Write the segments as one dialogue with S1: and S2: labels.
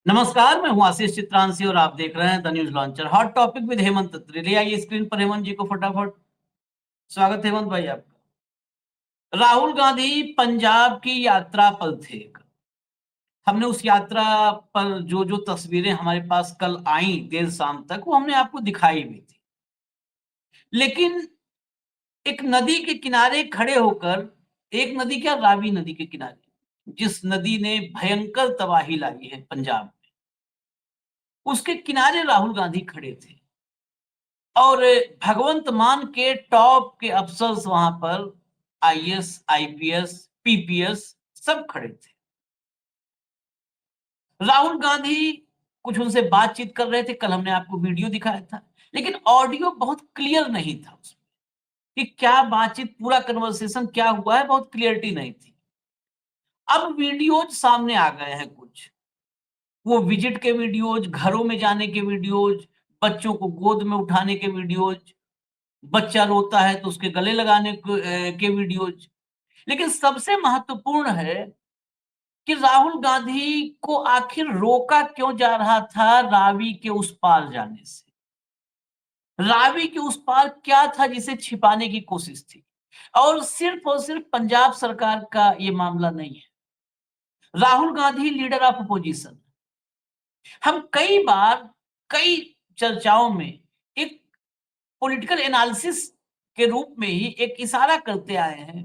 S1: नमस्कार, मैं हूं आशीष चित्रांशी और आप देख रहे हैं the news launcher. Hot topic with Hemant Trivedi. आइए स्क्रीन पर हेमंत जी को फटाफट स्वागत है हेमंत भाई आपका। राहुल गांधी पंजाब की यात्रा पर थे। हमने उस यात्रा पर जो जो तस्वीरें हमारे पास कल आई देर शाम तक वो हमने आपको दिखाई भी थी। लेकिन एक नदी के किनारे खड़े होकर, एक नदी क्या, रावी नदी के किनारे, जिस नदी ने भयंकर तबाही लाई है पंजाब में, उसके किनारे राहुल गांधी खड़े थे और भगवंत मान के टॉप के अफसर्स वहां पर आईएएस, आईपीएस, पीपीएस सब खड़े थे। राहुल गांधी कुछ उनसे बातचीत कर रहे थे। कल हमने आपको वीडियो दिखाया था, लेकिन ऑडियो बहुत क्लियर नहीं था उसमें कि क्या बातचीत, पूरा कन्वर्सेशन क्या हुआ है, बहुत क्लियरिटी नहीं थी। अब वीडियोज सामने आ गए हैं कुछ, वो विजिट के वीडियोज, घरों में जाने के वीडियोज, बच्चों को गोद में उठाने के वीडियोज, बच्चा रोता है तो उसके गले लगाने के वीडियोज। लेकिन सबसे महत्वपूर्ण है कि राहुल गांधी को आखिर रोका क्यों जा रहा था रावी के उस पार जाने से। रावी के उस पार क्या था जिसे छिपाने की कोशिश थी। और सिर्फ पंजाब सरकार का ये मामला नहीं है। Rahul Gandhi leader of opposition. हम कई बार, कई चर्चाओं में एक पॉलिटिकल एनालिसिस के रूप में ही एक इशारा करते आए हैं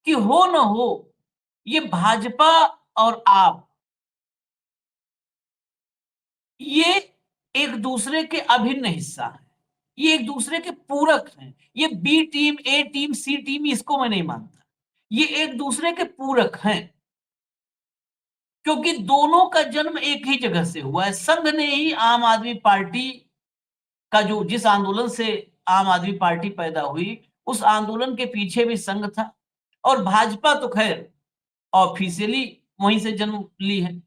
S1: कि हो न हो ये भाजपा और आप, ये एक दूसरे के अभिन्न हिस्सा है, ये एक दूसरे के पूरक हैं। ये बी टीम, ए टीम, सी टीम, इसको मैं नहीं मानता। ये एक दूसरे के पूरक हैं, क्योंकि दोनों का जन्म एक ही जगह से हुआ है। संघ ने ही आम आदमी पार्टी का, जो जिस आंदोलन से आम आदमी पार्टी पैदा हुई, उस आंदोलन के पीछे भी संघ था। और भाजपा तो खैर ऑफिशियली वहीं से जन्म ली है।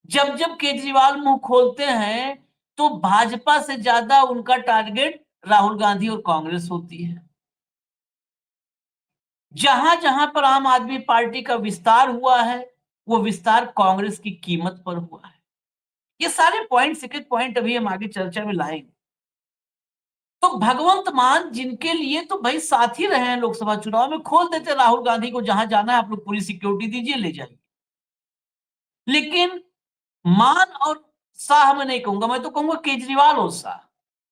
S1: जब जब केजरीवाल मुंह खोलते हैं तो भाजपा से ज्यादा उनका टारगेट राहुल गांधी और कांग्रेस होती है। जहां जहां पर आम आदमी पार्टी का विस्तार हुआ है, वो विस्तार कांग्रेस की कीमत पर हुआ है। ये सारे पॉइंट, एक एक पॉइंट अभी हम आगे चर्चा में लाएंगे। तो भगवंत मान, जिनके लिए तो भाई साथ ही रहे हैं लोकसभा चुनाव में, खोल देते राहुल गांधी को, जहां जाना है आप लोग पूरी सिक्योरिटी दीजिए, ले जाइए। लेकिन मान और शाह मैं नहीं कहूंगा, मैं तो कहूंगा केजरीवाल और शाह।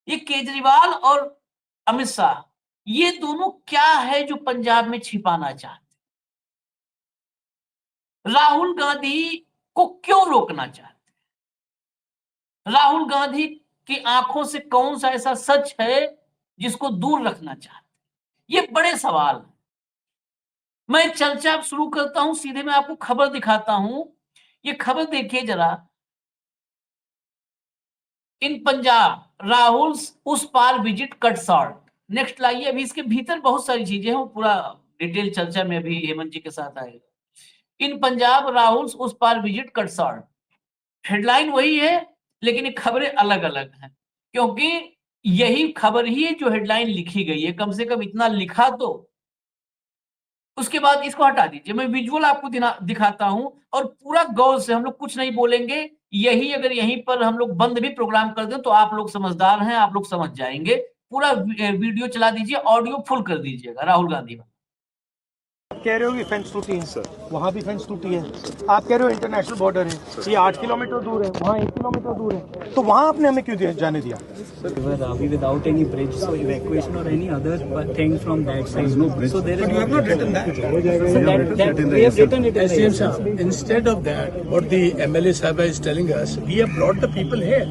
S1: ये केजरीवाल और अमित शाह, ये दोनों क्या है जो पंजाब में छिपाना चाहते, राहुल गांधी को क्यों रोकना चाहते, राहुल गांधी की आंखों से कौन सा ऐसा सच है जिसको दूर रखना चाहते, ये बड़े सवाल हैं। मैं चर्चा शुरू करता हूं, सीधे मैं आपको खबर दिखाता हूं। ये खबर देखिए जरा। इन पंजाब राहुल उस पार विजिट कट शॉर्ट। नेक्स्ट लाइए। अभी इसके भीतर बहुत सारी चीजें हैं, वो पूरा डिटेल चर्चा में अभी हेमंत जी के साथ आएगा। इन पंजाब राहुल उस पार विजिट कट शॉर्ट। हेडलाइन वही है, लेकिन ये खबरें अलग अलग हैं, क्योंकि यही खबर ही है जो हेडलाइन लिखी गई है। कम से कम इतना लिखा तो। उसके बाद इसको हटा दीजिए, मैं विजुअल आपको दिखाता हूं और पूरा गौर से, हम लोग कुछ नहीं बोलेंगे। यही अगर यहीं पर हम लोग बंद भी प्रोग्राम कर दें तो आप लोग समझदार हैं, आप लोग समझ जाएंगे। पूरा वीडियो चला दीजिए, ऑडियो फुल कर दीजिएगा राहुल गांधी में।
S2: कह रहे हो कि फेंस टूटी है सर, वहाँ भी फेंस टूटी है। आप कह रहे हो इंटरनेशनल बॉर्डर है, ये 8 किलोमीटर दूर है, वहाँ 1 किलोमीटर दूर है, तो वहाँ आपने हमें क्यों जाने दिया?
S3: Ravi without any bridge, so evacuation or any other thing from that side. No bridge. So there is.
S4: You have not written that.
S3: So that we have written it in the
S4: SDM sir, instead of that, what the MLA Sahaba is telling us, we have brought the people here.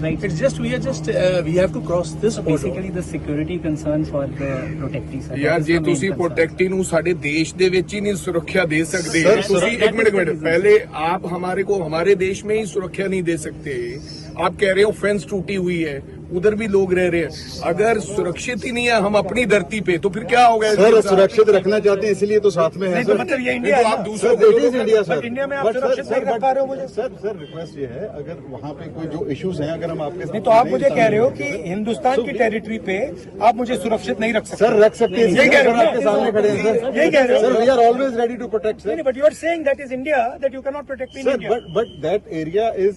S3: right.
S4: It's just we have to cross this
S3: So
S4: border.
S3: basically the security concerns for the protectees.
S5: ਯਾਰ ਜੇ ਤੁਸੀਂ protectee ਨੂੰ ਸਾਡੇ ਦੇਸ਼ ਦੇ ਵਿੱਚ ਹੀ ਨਹੀਂ ਸੁਰੱਖਿਆ ਦੇ ਸਕਦੇ, ਤੁਸੀਂ ਇੱਕ ਮਿੰਟ पहले आप हमारे को हमारे देश में ही सुरक्षा नहीं दे सकते। आप कह रहे हो फेंस टूटी हुई है, उधर भी लोग रह रहे हैं। अगर सुरक्षित ही नहीं है हम अपनी धरती पे, तो फिर क्या होगा?
S6: सर सुरक्षित रखना चाहते हैं इसलिए तो साथ में है
S2: नहीं
S6: सर।
S2: तो मतलब ये
S5: नहीं
S2: इंडिया
S5: तो
S2: है
S5: आप
S2: ना?
S5: दूसरों
S6: sir it is India
S2: but
S6: sir.
S2: India में आप
S6: बट
S2: सुरक्षित नहीं रख पा रहे हो मुझे।
S6: सर रिक्वेस्ट ये है, अगर वहाँ पे कोई जो इश्यूज हैं अगर हम आपके
S2: नहीं तो आप मुझे कह रहे हो कि हिंदुस्तान की टेरिटरी पे आप मुझे सुरक्षित नहीं रख सकते।
S6: सर रख सकते हैं,
S2: यही कह रहे हो
S6: आपके सामने खड़े हैं सर।
S2: यही कह रहे हो
S6: sir we are always ready to protect sir.
S2: But you are saying that is India, that you can not protect in
S6: Sir,
S2: India.
S6: but that area is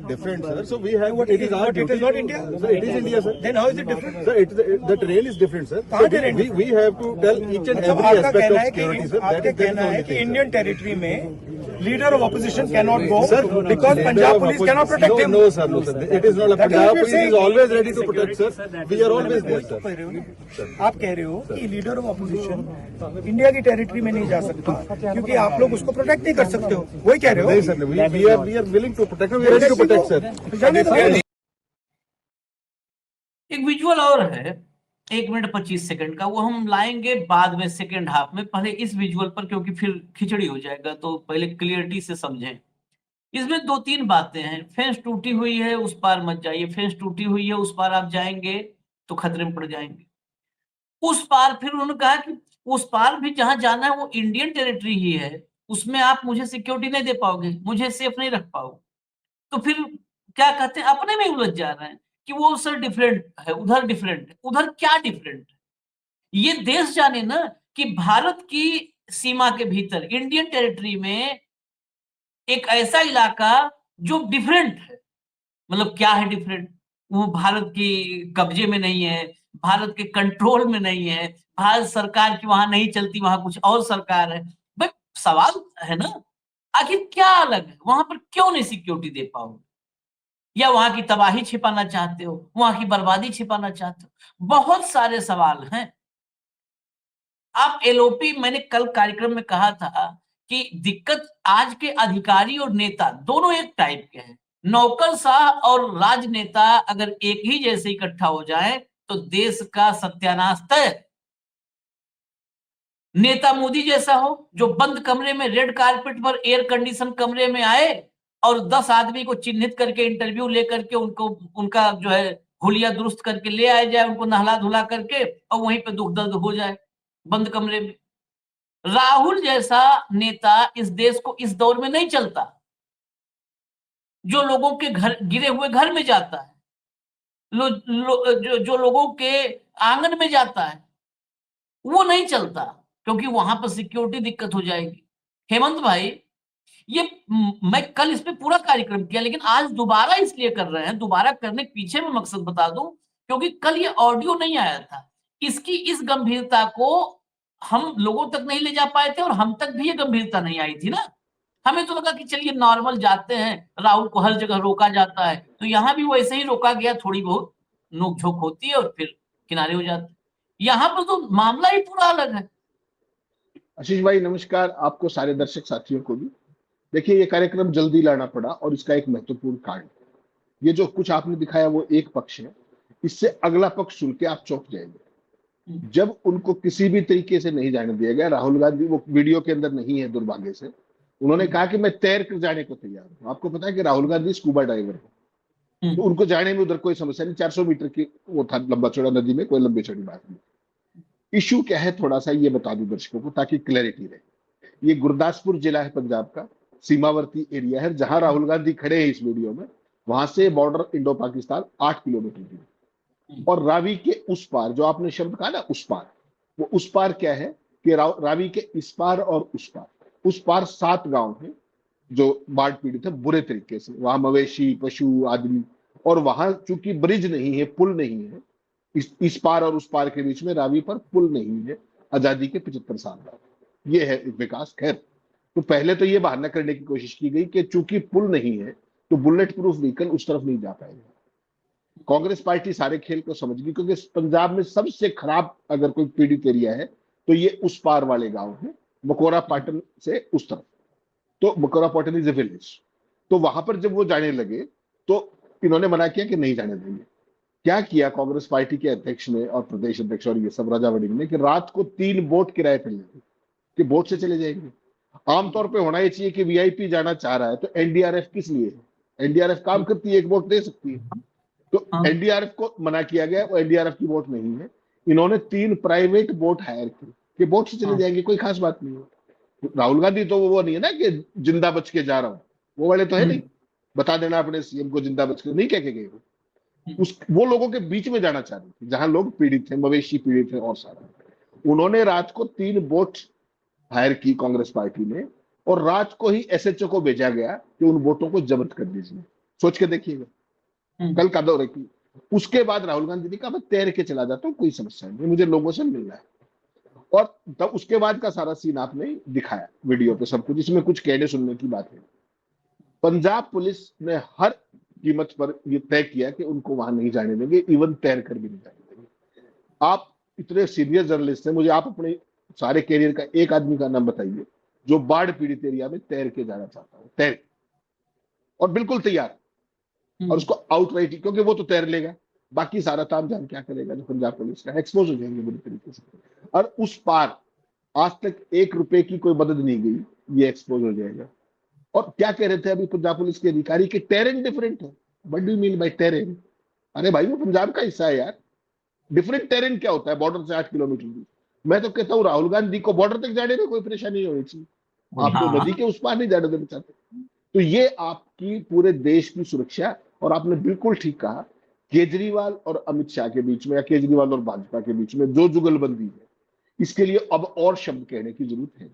S6: different, sir. So we have
S2: What
S6: it is our
S2: but it
S6: duty.
S2: is not India?
S6: Sir, it is India, sir.
S2: Then how is it different?
S6: Sir, the terrain is different, sir.
S2: कहाँ
S6: So
S2: terrain
S6: we have to tell each and
S2: मतलब
S6: every
S2: आपका
S6: aspect
S2: कहना
S6: of
S2: है कि
S6: security, sir.
S2: आपका
S6: That is
S2: कहना
S6: the
S2: है
S6: only
S2: कि
S6: thing, sir.
S2: इंडियन टेरिटरी में leader of opposition can not go
S6: Sir,
S2: because
S6: leader
S2: Punjab
S6: of
S2: police
S6: opposition-
S2: can not protect him.
S6: No, sir, no, sir. It is not.
S2: That is what
S6: Punjab
S2: you're
S6: police is
S2: saying.
S6: always ready to protect, sir. We are always there, sir.
S2: आप कह रहे हो कि leader of opposition India की territory में नहीं जा सकता क्योंकि आप लोग उसको प्रोटेक्ट नहीं कर सकते हो, वही कह रहे
S6: नहीं
S2: हो?
S6: sir, we are willing to protect. We are ready to protect, sir.
S2: जाने दो।
S1: एक विजुअल और है 1 मिनट 25 सेकंड का, वो हम लाएंगे बाद में सेकंड हाफ में। पहले इस विजुअल पर, क्योंकि फिर खिचड़ी हो जाएगा, तो पहले क्लियरिटी से समझें। इसमें 2-3 बातें हैं। फेंस टूटी हुई है, उस पार मत जाइए। फेंस टूटी हुई है, उस पार आप जाएंगे तो खतरे में पड़ जाएंगे। उस पार फिर उन्होंने कहा कि उस पार भी जहां जाना है वो इंडियन टेरिटरी ही है, उसमें आप मुझे सिक्योरिटी नहीं दे पाओगे, मुझे सेफ नहीं रख पाओगे। तो फिर क्या कहते हैं, अपने में उलझ जा रहे हैं कि वो सर डिफरेंट है, उधर डिफरेंट है। उधर क्या डिफरेंट है? ये देश जाने ना कि भारत की सीमा के भीतर इंडियन टेरिटरी में एक ऐसा इलाका जो डिफरेंट है। मतलब क्या है डिफरेंट? वो भारत की कब्जे में नहीं है, भारत के कंट्रोल में नहीं है, भारत सरकार की वहां नहीं चलती, वहां कुछ और सरकार है। भाई सवाल है ना, आखिर क्या अलग है? वहां पर क्यों नहीं सिक्योरिटी दे पाओगे? या वहां की तबाही छिपाना चाहते हो, वहां की बर्बादी छिपाना चाहते हो? बहुत सारे सवाल हैं। आप एलओपी, मैंने कल कार्यक्रम में कहा था कि दिक्कत आज के अधिकारी और नेता दोनों एक टाइप के हैं। नौकरशाह और राजनेता अगर एक ही जैसे इकट्ठा हो जाए तो देश का सत्यानाश तय। नेता मोदी जैसा हो जो बंद कमरे में रेड कारपेट पर एयर कंडीशन कमरे में आए और 10 आदमी को चिन्हित करके इंटरव्यू लेकर के उनको उनका जो है हुलिया दुरुस्त करके ले आया जाए, उनको नहला धुला करके, और वहीं पे दुख दर्द हो जाए बंद कमरे में। राहुल जैसा नेता इस देश को इस दौर में नहीं चलता। जो लोगों के घर, गिरे हुए घर में जाता है, जो लोगों के आंगन में जाता है, वो नहीं चलता, क्योंकि वहां पर सिक्योरिटी दिक्कत हो जाएगी। हेमंत भाई, ये मैं कल इस पे पूरा कार्यक्रम किया, लेकिन आज दोबारा इसलिए कर रहे हैं। दोबारा करने के पीछे में मकसद बता दूं, क्योंकि कल ये ऑडियो नहीं आया था। इसकी इस गंभीरता को हम लोगों तक नहीं ले जा पाए थे, और हम तक भी ये गंभीरता नहीं आई थी ना। हमें तो लगा कि चलिए नॉर्मल जाते हैं, राहुल को हर जगह रोका जाता है, तो यहाँ भी वैसे ही रोका गया, थोड़ी बहुत नोकझोंक होती है और फिर किनारे हो जाते हैं। यहाँ पर तो मामला ही पूरा अलग है।
S7: आशीष भाई नमस्कार, आपको सारे दर्शक साथियों को भी। देखिए, ये कार्यक्रम जल्दी लाना पड़ा और इसका एक महत्वपूर्ण कारण, ये जो कुछ आपने दिखाया वो एक पक्ष है, इससे अगला पक्ष सुन के आप चौंक जाएंगे। जब उनको किसी भी तरीके से नहीं जाने दिया गया, राहुल गांधी वो वीडियो के अंदर नहीं है दुर्भाग्य से, उन्होंने कहा कि मैं तैर कर जाने को तैयार हूं। आपको पता है कि राहुल गांधी स्कूबा डाइवर है, तो उनको जाने में उधर कोई समस्या नहीं। 400 मीटर की वो था लंबा चौड़ा, नदी में कोई लंबी चौड़ी बात नहीं। इशू क्या है थोड़ा सा ये बता दूं दर्शकों को ताकि क्लैरिटी रहे। ये गुरदासपुर जिला है पंजाब का, सीमावर्ती एरिया है, जहां राहुल गांधी खड़े हैं इस वीडियो में। वहां से बॉर्डर इंडो पाकिस्तान 8 किलोमीटर दूर, और रावी के उस पार, जो आपने शब्द कहा ना उस पार, वो उस पार क्या है कि रावी के इस पार और उस पार 7 गांव हैं जो बाढ़ पीड़ित है बुरे तरीके से। वहां मवेशी, पशु, आदमी, और वहां चूंकि ब्रिज नहीं है, पुल नहीं है, इस पार और उस पार के बीच में रावी पर पुल नहीं है आजादी के 75 साल बाद। ये है विकास। खैर, तो पहले तो ये बहाना करने की कोशिश की गई कि चूंकि पुल नहीं है तो बुलेट प्रूफ व्हीकल उस तरफ नहीं जा पाएगा। कांग्रेस पार्टी सारे खेल को समझ गई, क्योंकि पंजाब में सबसे खराब अगर कोई पीड़ित एरिया है तो ये उस पार वाले गांव है, मकोरा पाटन से उस तरफ। तो मकोरा पाटन इज ए विलेज। तो वहां पर जब वो जाने लगे तो इन्होंने मना किया कि नहीं जाने देंगे। क्या किया कांग्रेस पार्टी के अध्यक्ष ने और प्रदेश अध्यक्ष और ये सब राजा वड़िंग ने कि रात को 3 बोट किराए पर ले ली कि बोट से चले जाएंगे। आमतौर पे होना ये चाहिए कि वीआईपी जाना चाह रहा है तो एनडीआरएफ किस लिए है? एनडीआरएफ काम करती है, एक बोट दे सकती है। तो
S1: हाँ।
S7: एनडीआरएफ को मना किया गया, वो एनडीआरएफ की बोट नहीं है। इन्होंने 3 प्राइवेट बोट हायर की कि बोट से चले
S1: हाँ।
S7: जाएंगे, कोई खास बात नहीं है। राहुल गांधी तो वो नहीं है ना कि जिंदा बच के जा रहा हूं, वो वाले तो है नहीं, बता देना अपने सीएम को जिंदा बच के नहीं कह के गए वो लोगों के बीच में जाना चाह रहे थे जहां लोग पीड़ित थे, मवेशी पीड़ित थे और सारा। उन्होंने रात को 3 बोट हायर की कांग्रेस पार्टी ने, और रात को ही एसएचओ को भेजा गया कि उन बोटों को जब्त कर दीजिए। सोच के देखिएगा, कल का दौर है की। उसके बाद राहुल गांधी ने कहा मैं तैर के चला जाता हूँ, कोई समस्या नहीं, मुझे लोगों से मिलना है। और तब उसके बाद का सारा सीन आपने दिखाया वीडियो पे सब कुछ, इसमें कुछ कहने सुनने की बात है। पंजाब पुलिस ने हर कीमत पर यह तय किया कि उनको वहां नहीं जाने देंगे, इवन तैर कर भी नहीं जाने देंगे। आप इतने सीनियर जर्नलिस्ट हैं, मुझे आप अपने सारे कैरियर का एक आदमी का नाम बताइए जो बाढ़ पीड़ित एरिया में तैर के जाना चाहता है, तैर और बिल्कुल तैयार, और उसको आउटराइट, क्योंकि वो तो तैर लेगा, बाकी सारा ताम झाम क्या करेगा जो पंजाब पुलिस का, एक्सपोज हो जाएंगे बुरी तरीके से। और उस पार आज तक 1 रुपए की कोई मदद नहीं गई, ये एक्सपोज हो जाएगा। और क्या कह रहे थे अभी पंजाब पुलिस के अधिकारी कि टेरेन डिफरेंट है। What do you mean by terrain? अरे भाई वो पंजाब का हिस्सा है यार, डिफरेंट टेरेन क्या होता है? बॉर्डर से 8 किलोमीटर दूर। मैं तो कहता हूँ राहुल गांधी को बॉर्डर तक जाने में कोई परेशानी नहीं होनी चाहिए, आप तो नदी के उस पार नहीं जाने देना चाहते। तो ये आपकी पूरे देश की सुरक्षा, और आपने बिल्कुल ठीक कहा, केजरीवाल और अमित शाह के बीच में या केजरीवाल और भाजपा के बीच में जो जुगलबंदी है, इसके लिए अब और शब्द कहने की जरूरत है।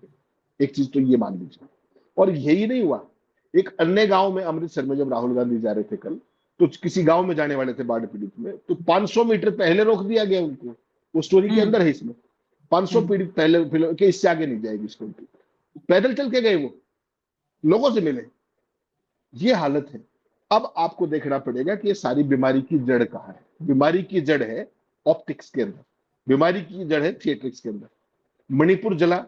S7: एक चीज तो ये मान लीजिए। और यही नहीं हुआ, एक अन्य गांव में, अमृतसर में, जब राहुल गांधी जा रहे थे कल, तो किसी गांव में जाने वाले थे बाढ़ पीड़ित में, तो 500 मीटर पहले रोक दिया गया उनको। वो स्टोरी के अंदर है इसमें, 500 पीड़ित पहले के इससे आगे नहीं जाएगी स्टोरी। पैदल चल के गए, वो लोगों से मिले। ये हालत है। अब आपको देखना पड़ेगा कि ये सारी बीमारी की जड़ कहाँ है। बीमारी की जड़ है ऑप्टिक्स के अंदर, बीमारी की जड़ है थिएट्रिक्स के अंदर। मणिपुर जला,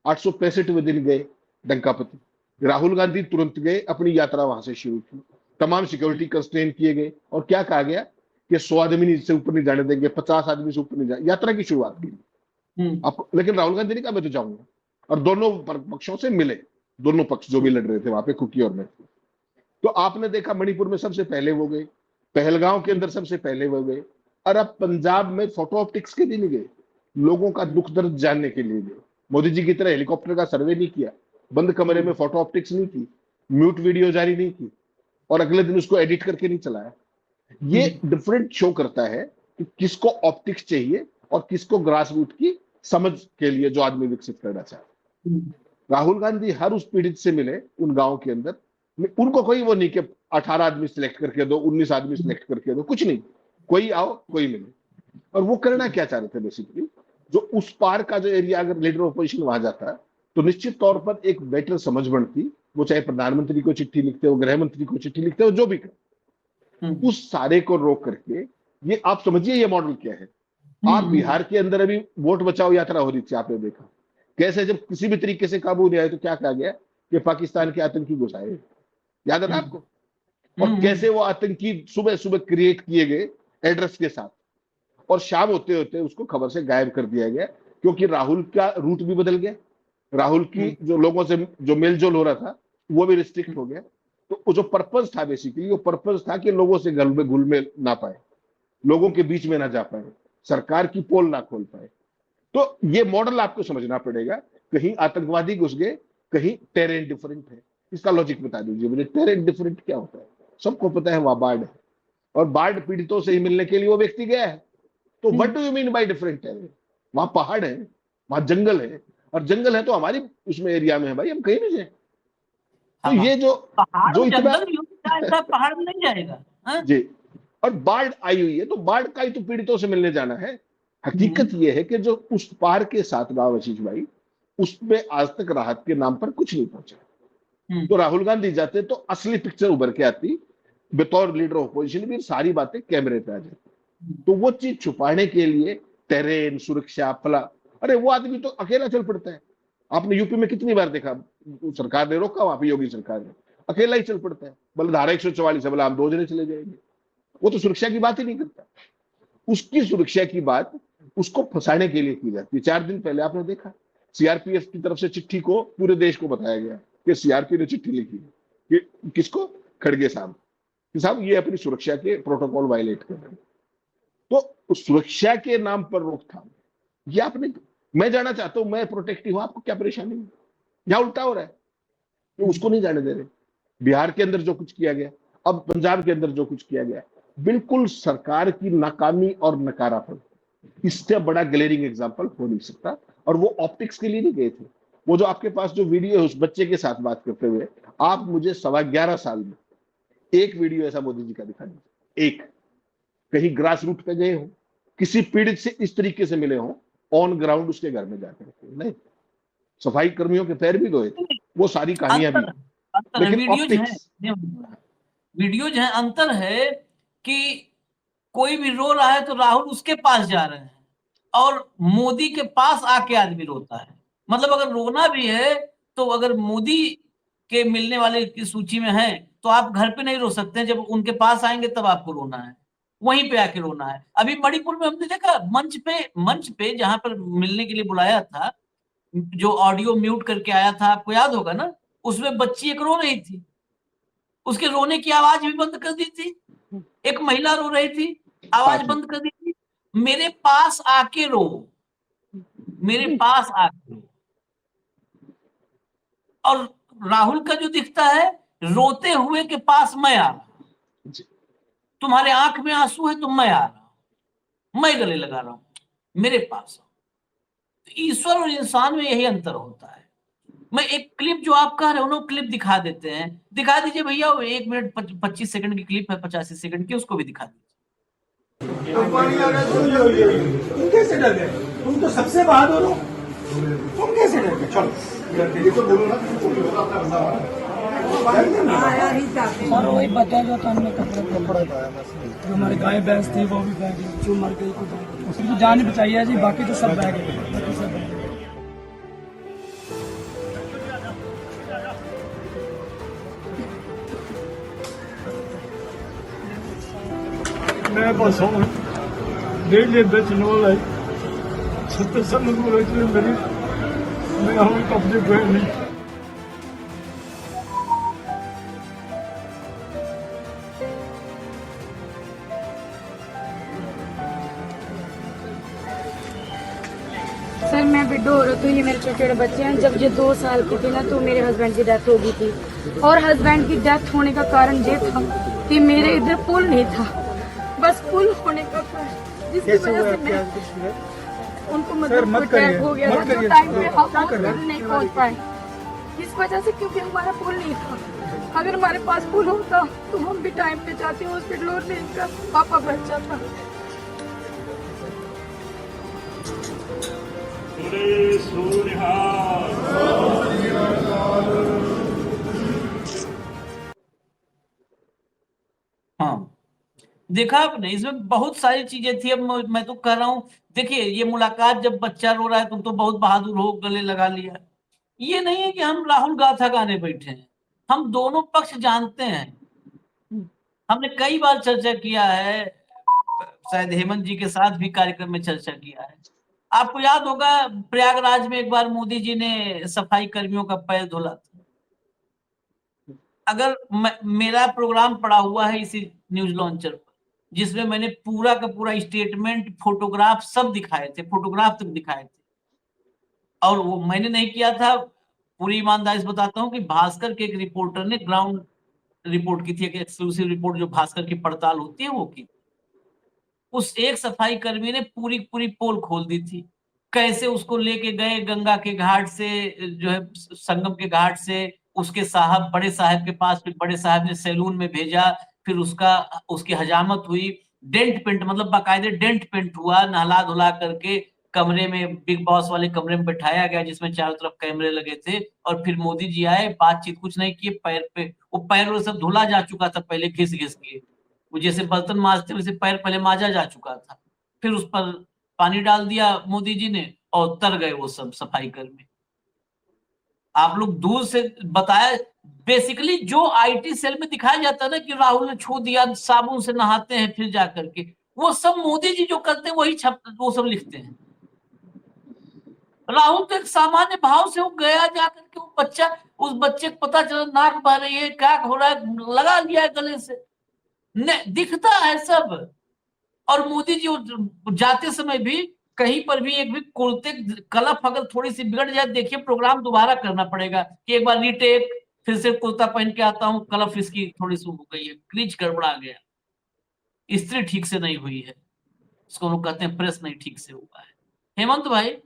S7: 865वें दिन गए डंकापति, राहुल गांधी तुरंत गए, अपनी यात्रा वहां से शुरू की, तमाम सिक्योरिटी कंस्ट्रेन किए गए, और क्या कहा गया कि 100 आदमी से ऊपर नहीं जाने देंगे, 50 आदमी से ऊपर नहीं जाए, यात्रा की शुरुआत की। आपको, लेकिन राहुल गांधी ने कहा मैं तो जाऊंगा, और दोनों पक्षों से मिले, दोनों पक्ष जो भी लड़ रहे थे वहां पे, कुकी और मैं। तो आपने देखा मणिपुर में सबसे पहले वो गए, पहलगांव के अंदर सबसे पहले वो गए, और अब पंजाब में फोटो ऑप्टिक्स के लिए नहीं गए, लोगों का दुख दर्द जानने के लिए गए। मोदी जी की तरह हेलीकॉप्टर का सर्वे नहीं किया, बंद कमरे में फोटो ऑप्टिक्स नहीं की, म्यूट वीडियो जारी नहीं की, और अगले दिन उसको एडिट करके नहीं चलाया। ये डिफरेंट शो करता है कि किसको ऑप्टिक्स चाहिए और किसको ग्रास रूट की समझ के लिए जो आदमी विकसित करना चाहता है। राहुल गांधी हर उस पीड़ित से मिले उन गांव के अंदर, उनको कोई वो नहीं कि 18 आदमी सिलेक्ट करके दो, 19 आदमी सिलेक्ट करके दो, कुछ नहीं, कोई आओ कोई मिले। और वो करना क्या चाह रहे थे बेसिकली, जो उस पार का जो एरिया, अगर लीडर ऑपोजिशन वहां जाता है तो निश्चित तौर पर एक बेटर समझ बनती, वो चाहे प्रधानमंत्री को चिट्ठी लिखते हो, गृह मंत्री को चिट्ठी लिखते हो, जो भी कर, उस सारे को रोक करके, ये आप समझिए ये मॉडल क्या है। आप बिहार के अंदर अभी वोट बचाओ यात्रा हो रही थी, आपने देखा कैसे जब किसी भी तरीके से काबू नहीं आए तो क्या कहा गया कि पाकिस्तान के आतंकी घुस आए, याद है ना आपको? और कैसे वो आतंकी सुबह सुबह क्रिएट किए गए एड्रेस के साथ, और शाम होते होते उसको खबर से गायब कर दिया गया, क्योंकि राहुल का रूट भी बदल गया, राहुल की जो लोगों से जो मेलजोल हो रहा था वो भी रिस्ट्रिक्ट हो गया। तो वो जो पर्पस था बेसिकली, वो पर्पस था कि लोगों से घुल मिल ना पाए, लोगों के बीच में ना जा पाए, सरकार की पोल ना खोल पाए। तो ये मॉडल आपको समझना पड़ेगा, कहीं आतंकवादी घुस गए, कहीं टेरेन डिफरेंट है। इसका लॉजिक बता दीजिए मुझे, टेरेन डिफरेंट क्या होता है? सबको पता है वहां बाढ़ है, और बाढ़ पीड़ितों से ही मिलने के लिए वो व्यक्ति गया है। तो what do you mean by different terrain? वहां पहाड़ है, वहां जंगल है, और जंगल है तो हमारी उसमें एरिया में है भाई, हम कहीं नहीं जाए। तो ये जो
S1: इतना पहाड़ में नहीं जाएगा। हाँ?
S7: जी, और बाढ़ आई हुई है तो बाढ़ का ही तो पीड़ितों से मिलने जाना है। हकीकत ये है कि जो उस पार के 7 गांव आशीष भाई, उसमें आज तक राहत के नाम पर कुछ नहीं पहुंचा। तो राहुल गांधी जाते तो असली पिक्चर उभर के आती, बतौर लीडर ऑपोजिशन भी सारी बातें कैमरे पे आ जाती। तो वो चीज छुपाने के लिए टेरेन, सुरक्षा, फला, अरे वो आदमी तो अकेला चल पड़ता है। आपने यूपी में कितनी बार देखा, सरकार ने रोका, वहां पे योगी सरकार ने, अकेला ही चल पड़ता है, बोले धारा 144 है, बोला हम 2 जने चले जाएंगे। वो तो सुरक्षा की बात ही नहीं करता। उसकी सुरक्षा की बात उसको फंसाने के लिए की जाती है। 4 दिन पहले आपने देखा सीआरपीएफ की तरफ से चिट्ठी को पूरे देश को बताया गया कि सीआरपी ने चिट्ठी लिखी कि किसको, खड़गे साहब, कि साहब ये अपनी सुरक्षा के प्रोटोकॉल वायलेट कर रहे हैं। तो उस सुरक्षा के नाम पर रोकथाम, ये आपने, मैं जाना चाहता हूं, मैं प्रोटेक्टिव हूं, आपको क्या परेशानी है? या उल्टा हो रहा है कि उसको नहीं जाने दे रहे। बिहार के अंदर जो कुछ किया गया, अब पंजाब के अंदर जो कुछ किया गया, बिल्कुल सरकार की नाकामी और नकारापन, इससे बड़ा ग्लेरिंग एग्जाम्पल हो नहीं सकता। और वो ऑप्टिक्स के लिए नहीं गए थे। वो जो आपके पास जो वीडियो है उस बच्चे के साथ बात करते हुए, आप मुझे 11.25 साल में एक वीडियो ऐसा मोदी जी का दिखा दीजिए, एक, कहीं ग्रास रूट पे गए हो, किसी पीड़ित से इस तरीके से मिले हो, ऑन ग्राउंड उसके घर में जाकर के नहीं, सफाई कर्मियों के पैर भी धोए थे, वो सारी कहानियां भी,
S1: अंतर है,
S7: लेकिन
S1: वीडियोज है,
S7: ऑप्टिक्स,
S1: वीडियोज है। अंतर है कि कोई भी रो रहा है तो राहुल उसके पास जा रहे हैं और मोदी के पास आके आदमी रोता है। मतलब अगर रोना भी है तो अगर मोदी के मिलने वाले की सूची में है तो आप घर पे नहीं रो सकते हैं, जब उनके पास आएंगे तब आपको रोना है, वहीं पे आके रोना है। अभी मणिपुर में हमने देखा मंच पे जहां पर मिलने के लिए बुलाया था, जो ऑडियो म्यूट करके आया था, आपको याद होगा ना, उसमें बच्ची एक रो रही थी, उसके रोने की आवाज भी बंद कर दी थी। एक महिला रो रही थी, आवाज बंद कर दी थी, मेरे पास आके रो, मेरे पास आके रो। और राहुल का जो दिखता है, रोते हुए के पास मैं आ रहा हूं, तुम्हारे आंख में आंसू है तो मैं आ रहा हूं, मैं गले लगा रहा हूं, मेरे पास। तो ईश्वर और इंसान में यही अंतर होता है। मैं एक क्लिप जो आप कह रहे हो ना, क्लिप दिखा देते हैं, दिखा दीजिए भैया, वो 1 मिनट 25 सेकंड की क्लिप है, 85 सेकंड की, उसको भी दिखा दीजिए।
S2: तुम कैसे डर गए? तुम तो सबसे बहादुर हो, तुम कैसे डर गए? चलो
S8: और वही बचा जो था हमने कपड़ा जो हमारे गाय भैंस थी वो भी बह गई, जो मर गई उसकी तो जान ही बचाई है जी, बाकी तो सब बह गए, बाकी सब बह गए।
S2: मैं बस हूँ डेली बेचने वाला है, 70 साल मेरी, मैं हूँ अपनी बहन।
S8: सर मैं विडो हो रहा, तो ये मेरे छोटे छोटे बच्चे हैं। जब ये 2 साल की थी ना तो मेरे हस्बैंड की डेथ हो गई थी, और हस्बैंड की डेथ होने का कारण ये था कि मेरे इधर पुल नहीं था, बस पुल होने का कारण, जिसकी वजह से मैं उनको मतलब अटैक हो गया था, जो टाइम पे हॉस्पिटल नहीं पहुंच पाए इस वजह से, क्योंकि हमारा पुल नहीं था। अगर हमारे पास पुल होता तो हम भी टाइम पे जाते हॉस्पिटल, और नहीं इनका पापा बच जाता।
S1: हाँ, देखा आपने, इसमें बहुत सारी चीजें थी। अब मैं तो कह रहा हूं, देखिए ये मुलाकात, जब बच्चा रो रहा है तुम तो बहुत बहादुर हो, गले लगा लिया। ये नहीं है कि हम राहुल गाथा गाने बैठे हैं, हम दोनों पक्ष जानते हैं। हमने कई बार चर्चा किया है, शायद हेमंत जी के साथ भी कार्यक्रम में चर्चा किया है। आपको याद होगा प्रयागराज में एक बार मोदी जी ने सफाई कर्मियों का पैर धुला था। अगर मेरा प्रोग्राम पड़ा हुआ है इसी न्यूज लॉन्चर पर, जिसमें मैंने पूरा का पूरा स्टेटमेंट, फोटोग्राफ सब दिखाए थे, फोटोग्राफ तक दिखाए थे। और वो मैंने नहीं किया था, पूरी ईमानदारी से बताता हूँ कि भास्कर के एक रिपोर्टर ने ग्राउंड रिपोर्ट की थी, एक एक्सक्लूसिव रिपोर्ट जो भास्कर की पड़ताल होती है वो की। उस एक सफाई कर्मी ने पूरी पूरी पोल खोल दी थी, कैसे उसको लेके गए गंगा के घाट से, जो है संगम के घाट से, उसके साहब, बड़े साहब के पास, फिर बड़े साहब ने सैलून में भेजा, फिर उसकी हजामत हुई, डेंट पेंट, मतलब बाकायदे डेंट पेंट हुआ, नहला धुला करके कमरे में, बिग बॉस वाले कमरे में बैठाया गया जिसमें चारों तरफ कैमरे लगे थे। और फिर मोदी जी आए, बातचीत कुछ नहीं किए, पैर पे वो पैर सब धुला जा चुका था पहले, घिस घिस के, वो जैसे बर्तन मांजते वैसे पैर पहले मांजा जा चुका था। फिर उस पर पानी डाल दिया मोदी जी ने और उतर गए वो सब सफाई कर्मी। आप लोग दूर से बताया, बेसिकली जो आईटी सेल में दिखाया जाता है ना कि राहुल ने छू दिया, साबुन से नहाते हैं फिर जाकर के, वो सब मोदी जी जो करते हैं वही वो सब लिखते हैं। राहुल तो एक सामान्य भाव से वो गया जाकर के, वो उस बच्चे को पता चला नाक बह रही है, क्या हो रहा है, लगा लिया है गले से, दिखता है सब। और मोदी जी जाते समय भी कहीं पर भी एक भी कुर्ते कलफ अगर थोड़ी सी बिगड़ जाए, देखिए प्रोग्राम दोबारा करना पड़ेगा कि एक बार रीटेक, फिर से कुर्ता पहन के आता हूँ, कलफ इसकी थोड़ी सी हो गई है, क्रीज गड़बड़ा गया, इस्त्री ठीक से नहीं हुई है, इसको लोग कहते हैं प्रेस नहीं ठीक से हुआ है। हेमंत भाई।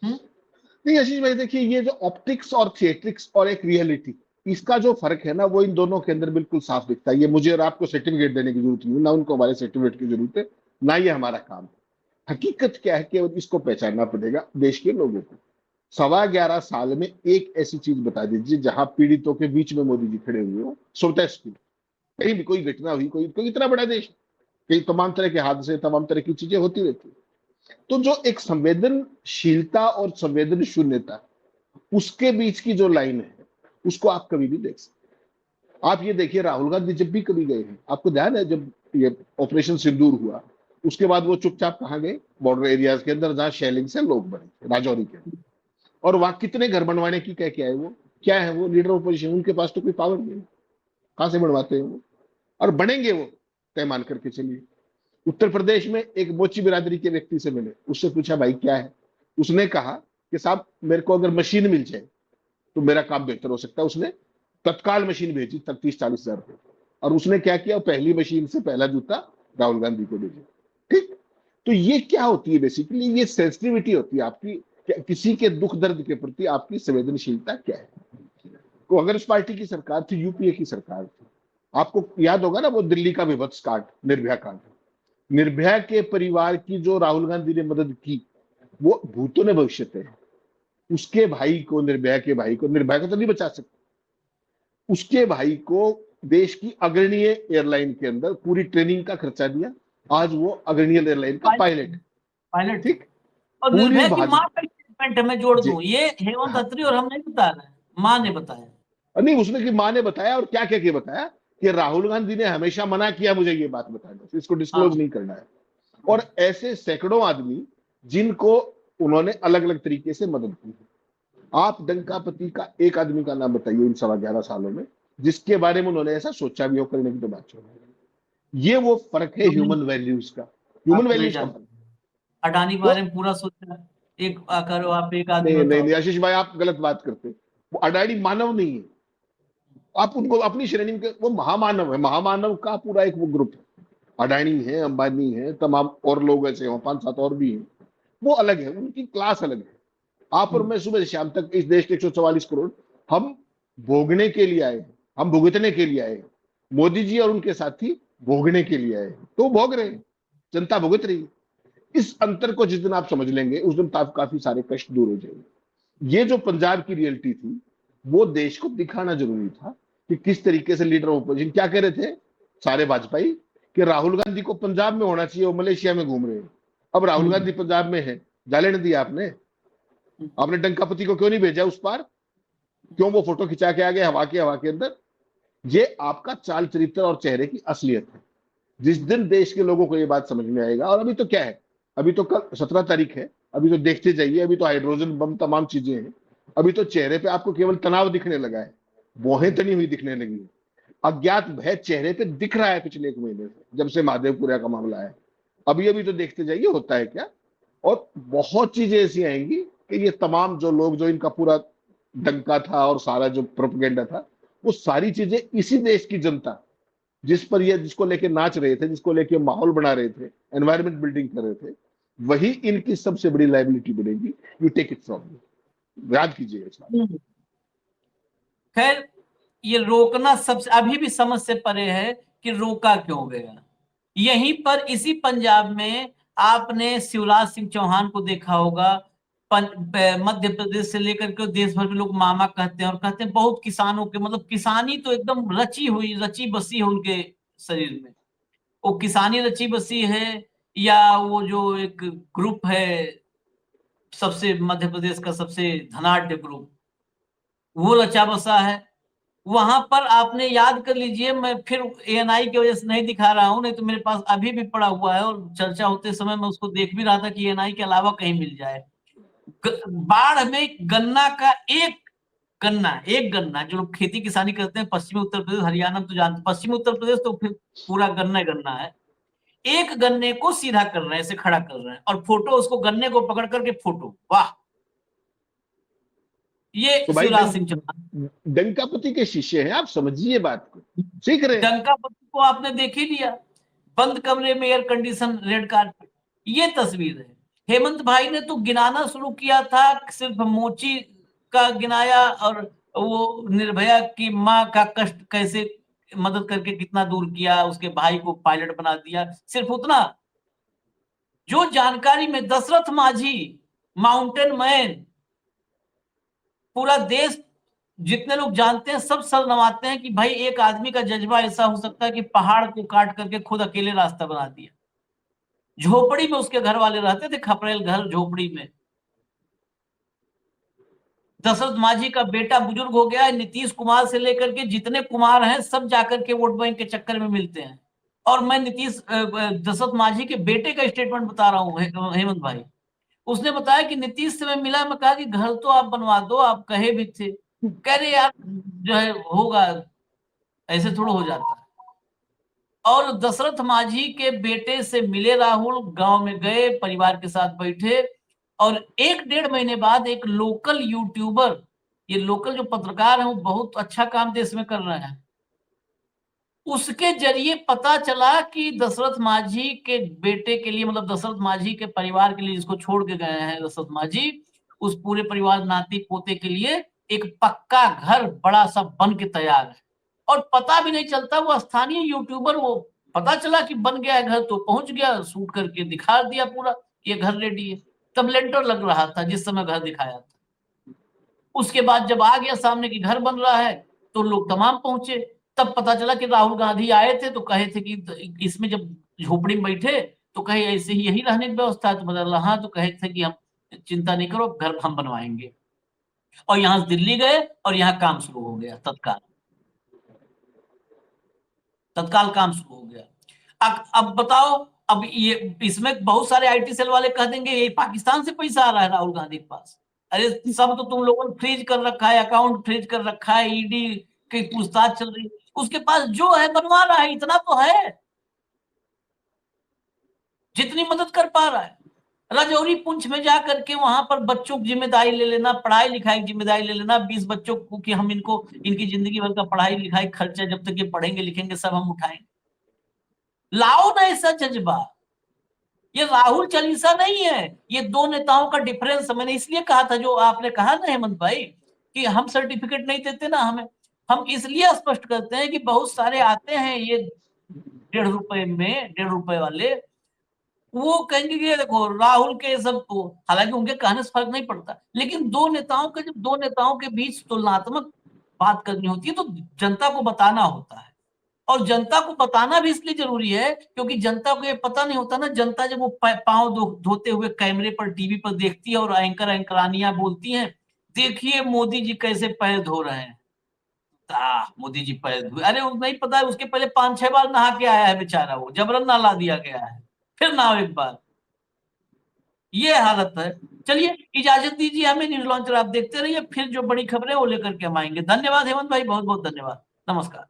S7: नहीं आशीष भाई, देखिए ये जो ऑप्टिक्स और थिएट्रिक्स और एक रियलिटी, इसका जो फर्क है ना, वो इन दोनों के अंदर बिल्कुल साफ दिखता है। ये मुझे और आपको सर्टिफिकेट देने की जरूरत नहीं है, ना उनको हमारे सर्टिफिकेट की जरूरत है, ना ये हमारा काम है। हकीकत क्या है कि इसको पहचानना पड़ेगा देश के लोगों को। 11.25 साल में एक ऐसी चीज बता दीजिए जहां पीड़ितों के बीच में मोदी जी खड़े हुए हो, स्वतः कहीं भी कोई घटना हुई, कोई इतना बड़ा देश, कई तमाम तरह के हादसे, तमाम तरह की चीजें होती रहती। तो जो एक संवेदनशीलता और संवेदन शून्यता, उसके बीच की जो लाइन है, उसको आप कभी भी देख सकते। आप ये देखिए, राहुल गांधी जब भी कभी गए हैं, आपको ध्यान है जब ये ऑपरेशन सिंदूर हुआ, उसके बाद वो चुपचाप कहाँ गए? बॉर्डर एरियाज के अंदर जहां शेलिंग से लोग बने, राजौरी के अंदर। और वहां कितने घर बनवाने की कह के आए वो? क्या है वो? लीडर ऑपोजिशन, उनके पास तो कोई पावर नहीं, कहां से बनवाते हैं वो? और बनेंगे वो, तय मान करके चलिए। उत्तर प्रदेश में एक मोची बिरादरी के व्यक्ति से मिले, उससे पूछा भाई क्या है? उसने कहा कि साहब मेरे को अगर मशीन मिल जाए तो मेरा काम बेहतर हो सकता है। उसने तत्काल मशीन भेजी, 30-40 हजार रुपये। और उसने क्या किया? पहली मशीन से पहला जूता राहुल गांधी को भेजा। ठीक, तो ये क्या होती है? बेसिकली ये सेंसिटिविटी होती है आपकी, किसी के दुख दर्द के प्रति आपकी संवेदनशीलता क्या है। तो अगर उस पार्टी की सरकार थी, यूपीए की सरकार थी, आपको याद होगा ना वो दिल्ली का विभत्स कांड, निर्भया कांड। निर्भया के परिवार की जो राहुल गांधी ने मदद की, वो भूतों ने भविष्य है। उसके भाई को, निर्भया के भाई को, निर्भया को तो नहीं बचा सकते, उसके भाई को देश की अग्रणीय एयरलाइन के अंदर पूरी ट्रेनिंग का खर्चा दिया। आज वो अग्रणीय एयरलाइन का पायलट। ठीक,
S1: और
S7: पूरी
S1: निर्भया की
S7: भाजपा-
S1: मां का स्टेटमेंट मैं जोड़
S7: जी।
S1: दूं, ये हेमंत अत्री और हम नहीं बता रहे हैं, मां ने बताया।
S7: नहीं, उसने की मां ने बताया, और क्या कह के बताया कि राहुल गांधी ने हमेशा मना किया मुझे ये बात बताने से, इसको डिस्क्लोज नहीं करना है। और ऐसे सैकड़ों आदमी जिनको उन्होंने अलग अलग तरीके से मदद की। आप डंकापति का एक आदमी का नाम बताइए इन 11.25 सालों में जिसके बारे में उन्होंने ऐसा सोचा भी हो, करने की तो बात छोड़। ये वो फर्क है ह्यूमन वैल्यूज का, ह्यूमन वैल्यूज का फर्क।
S1: अडानी के बारे में पूरा सोचा, एक करो आप, एक आदमी
S7: नहीं आशीष भाई, आप गलत बात करते। वो अडानी मानव नहीं है, आप उनको अपनी श्रेणी में, वो महामानव है। महामानव का पूरा एक वो ग्रुप है। अडानी है, अंबानी है, तमाम और लोग ऐसे हैं, 5-7 और भी हैं, वो अलग है, उनकी क्लास अलग है। आप और मैं सुबह से शाम तक इस देश के 144 करोड़ हम भोगने के लिए आए, हम भुगतने के लिए आए। मोदी जी और उनके साथी भोगने के लिए आए, तो भोग रहे हैं, जनता भुगत रही है। इस अंतर को जिस दिन आप समझ लेंगे, उस दिन काफी सारे कष्ट दूर हो जाएंगे। ये जो पंजाब की रियलिटी थी, वो देश को दिखाना जरूरी था कि किस तरीके से लीडर ऑफ अपोजिशन क्या कह रहे थे सारे भाजपाई, कि राहुल गांधी को पंजाब में होना चाहिए, वो मलेशिया में घूम रहे हैं। अब राहुल गांधी पंजाब में है, जाने नहीं दिया आपने डंकापति को क्यों नहीं भेजा उस पार? क्यों वो फोटो खिंचा के आ गए हवा के अंदर? ये आपका चाल चरित्र और चेहरे की असलियत है। जिस दिन देश के लोगों को ये बात समझ में आएगा, और अभी तो क्या है, अभी तो कल 17 तारीख है, अभी तो देखते जाइए, अभी तो हाइड्रोजन बम तमाम चीजें हैं, अभी तो चेहरे पे आपको केवल तनाव दिखने लगा है, बोहें तनी हुई दिखने लगी है, अज्ञात भय चेहरे पे दिख रहा है पिछले 1 महीने से, जब से महादेवपुरा का मामला है। अभी तो देखते जाइए होता है क्या। और बहुत चीजें ऐसी आएंगी कि ये तमाम जो लोग, जो इनका पूरा डंका था और सारा जो प्रोपेगेंडा था, वो सारी चीजें इसी देश की जनता जिसको लेके नाच रहे थे, जिसको लेके माहौल बना रहे थे, एनवायरमेंट बिल्डिंग कर रहे थे, वही इनकी सबसे बड़ी लायबिलिटी बनेगी। You take it from me, याद कीजिएगा इस बात।
S1: खैर, ये रोकना सबसे अभी भी समझ से परे है कि रोका क्यों गया। यहीं पर इसी पंजाब में आपने शिवराज सिंह चौहान को देखा होगा, मध्य प्रदेश से लेकर के देश भर में लोग मामा कहते हैं, और कहते हैं बहुत किसानों के, मतलब किसानी तो एकदम रची बसी है उनके शरीर में। वो किसानी रची बसी है, या वो जो एक ग्रुप है सबसे मध्य प्रदेश का सबसे धनाढ्य ग्रुप, वो रचा बसा है। वहां पर आपने याद कर लीजिए, मैं फिर एएनआई की वजह से नहीं दिखा रहा हूं, नहीं तो मेरे पास अभी भी पड़ा हुआ है, और चर्चा होते समय मैं उसको देख भी रहा था कि एएनआई के अलावा कहीं मिल जाए। बाढ़ में गन्ना का एक गन्ना, एक गन्ना, जो लोग खेती किसानी करते हैं पश्चिमी उत्तर प्रदेश हरियाणा तो जानते, पश्चिमी उत्तर प्रदेश तो फिर पूरा गन्ना गन्ना है। एक गन्ने को सीधा कर रहे हैं, ऐसे खड़ा कर रहे हैं, और फोटो उसको गन्ने को पकड़ करके फोटो, वाह, ये
S7: तो भाई
S1: शिवराज सिंह चौहान
S7: डंकापति के शिष्य हैं, आप समझिए बात को, सीख रहे हैं।
S1: डंकापति को आपने देख ही लिया, बंद कमरे में एयर कंडीशन रेड कार्पेट, ये तस्वीर है। हेमंत भाई ने तो गिनाना शुरू किया था, सिर्फ मोची का गिनाया, और वो निर्भया की माँ का कष्ट कैसे मदद करके कितना दूर किया, उसके भाई को पायलट बना दिया, सिर्फ उतना। जो जानकारी में दशरथ माझी, माउंटेन मैन, पूरा देश जितने लोग जानते हैं सब सर नवाते हैं कि भाई एक आदमी का जज्बा ऐसा हो सकता है कि पहाड़ को काट करके खुद अकेले रास्ता बना दिया। झोपड़ी में उसके घर वाले रहते थे, खपरेल घर, झोपड़ी में। दशरथ माझी का बेटा बुजुर्ग हो गया है, नीतीश कुमार से लेकर के जितने कुमार हैं सब जाकर के वोट बैंक के चक्कर में मिलते हैं। और मैं दशरथ माझी के बेटे का स्टेटमेंट बता रहा हूँ, हेमंत भाई। उसने बताया कि नीतीश से मैं मिला, मैं कहा कि घर तो आप बनवा दो, आप कहे भी थे, कह रहे यार जो है होगा, ऐसे थोड़ा हो जाता है। और दशरथ माझी के बेटे से मिले राहुल, गांव में गए, परिवार के साथ बैठे, और 1-1.5 महीने बाद एक लोकल यूट्यूबर, ये लोकल जो पत्रकार है वो बहुत अच्छा काम देश में कर रहे हैं, उसके जरिए पता चला कि दशरथ माझी के बेटे के लिए, मतलब दशरथ माझी के परिवार के लिए, जिसको छोड़ के गए हैं दशरथ माझी, उस पूरे परिवार नाती पोते के लिए एक पक्का घर बड़ा सा बन के तैयार है। और पता भी नहीं चलता, वो स्थानीय यूट्यूबर, वो पता चला कि बन गया है घर तो पहुंच गया, शूट करके दिखा दिया पूरा, ये घर रेडी है। तब लेंटर लग रहा था जिस समय घर दिखाया था। उसके बाद जब आ गया सामने कि घर बन रहा है, तो लोग तमाम पहुंचे। तब पता चला कि राहुल गांधी आए थे, तो कहे थे कि इसमें जब झोपड़ी में बैठे तो कहे ऐसे ही यही रहने की व्यवस्था है, तो बदल रहा, तो कहे थे कि हम चिंता नहीं करो, घर हम बनवाएंगे। और यहां से दिल्ली गए और यहाँ काम शुरू हो गया, तत्काल काम शुरू हो गया। अब बताओ, अब ये इसमें बहुत सारे आईटी सेल वाले कह देंगे ये पाकिस्तान से पैसा आ रहा है राहुल गांधी के पास। अरे सब तो तुम लोगों ने फ्रीज कर रखा है, अकाउंट फ्रीज कर रखा है, ईडी की पूछताछ चल रही है, उसके पास जो है बनवा रहा है, इतना तो है जितनी मदद कर पा रहा है। राजौरी पुंछ में जा करके वहां पर बच्चों की जिम्मेदारी ले लेना, पढ़ाई लिखाई की जिम्मेदारी ले लेना, 20 बच्चों को कि हम इनको इनकी जिंदगी भर का पढ़ाई लिखाई खर्चा जब तक ये पढ़ेंगे लिखेंगे सब हम उठाएंगे। लाओ ना ऐसा जज्बा। ये राहुल चालीसा नहीं है, ये दो नेताओं का डिफरेंस। मैंने इसलिए कहा था, जो आपने कहा ना हेमंत भाई कि हम सर्टिफिकेट नहीं देते ना, हम इसलिए स्पष्ट करते हैं कि बहुत सारे आते हैं ये 1.5 रुपए में, 1.5 रुपए वाले, वो कहेंगे कि देखो राहुल के सब, तो हालांकि उनके कहने से फर्क नहीं पड़ता, लेकिन दो नेताओं के बीच तुलनात्मक बात करनी होती है तो जनता को बताना होता है। और जनता को बताना भी इसलिए जरूरी है क्योंकि जनता को ये पता नहीं होता ना, जनता जब वो पांव धोते हुए कैमरे पर, टीवी पर देखती है और एंकरानियां बोलती हैं, देखिए मोदी जी कैसे पैर धो रहे हैं, मोदी जी पैर धोए, अरे नहीं पता है उसके पहले 5-6 बार नहा के आया है बेचारा, वो जबरन नहला दिया गया है, फिर नहाओ एक बार, ये हालत है। चलिए इजाजत दीजिए हमें, न्यूज लॉन्चर आप देखते रहिए, फिर जो बड़ी खबरें वो लेकर के हम आएंगे। धन्यवाद हेमंत भाई, बहुत बहुत धन्यवाद, नमस्कार।